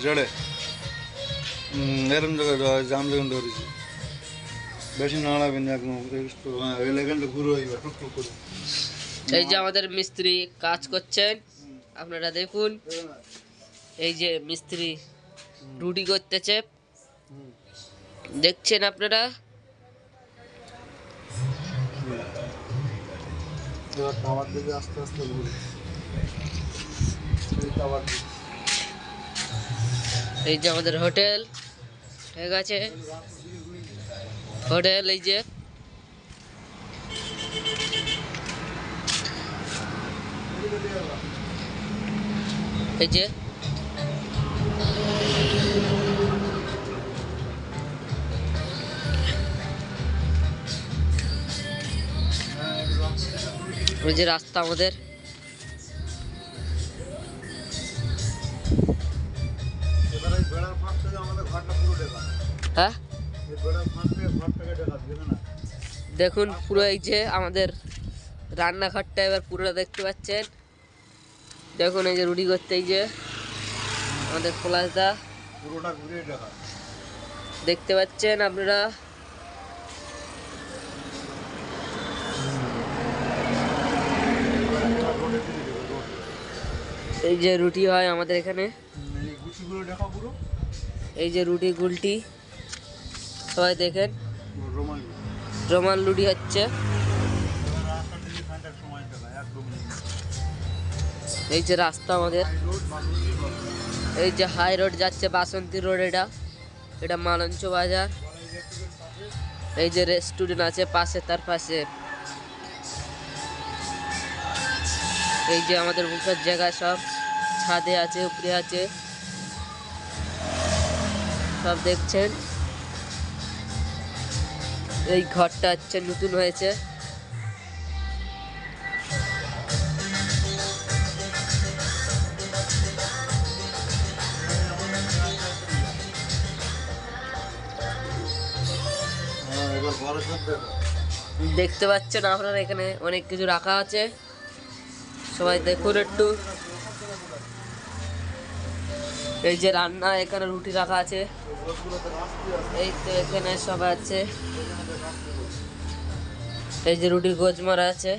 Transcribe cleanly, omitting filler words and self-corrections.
জেড়ে এরম জায়গায় জাম জায়গা ধরেছি বেশি নাড়াবেন না একদম ওই লেগেনটা ঘুরো এবার টুকটুক করে। এই যে আমাদের মিস্ত্রি কাজ করছেন, আপনারা দেখুন। এই যে মিস্ত্রি রুটি করতেছে, দেখছেন আপনারা। এবার টাওয়ার দিকে আস্তে আস্তে ঘুরে টাওয়ার। এই যে আমাদের হোটেল, ঠিক আছে হোটেল। এই যে এই যে ওই যে রাস্তা আমাদের। হ্যাঁ দেখুন পুরো এই যে আমাদের রান্নাঘরটা এবার পুরোটা দেখতে পাচ্ছেন। দেখুন এই যে রুটি করতে, এই যে আমাদের পলাশদা পুরোটা ঘুরে দেখা দেখতে পাচ্ছেন আপনারা। এই যে রুটি হয় আমাদের এখানে, এই যে রুটি গুলটি সবাই দেখেন, রোমান রুটি হচ্ছে। এই যে রাস্তা আমাদের, এই যে হাই রোড যাচ্ছে বাসন্তী রোড, এটা মালঞ্চ বাজার। এই যে রেস্টুরেন্ট আছে পাশে, তার পাশে এই যে আমাদের বসার জায়গা সব ছাদে আছে, উপরে আছে, সব দেখছেন। এই ঘরটা হচ্ছে নতুন হয়েছে। দেখতে পাচ্ছেন আপনারা এখানে অনেক কিছু রাখা আছে, সবাই দেখুন একটু। এই যে রান্না, এখানে রুটি রাখা আছে, এই তো এখানে সব আছে। এই যে রুটির গোজ মারা আছে।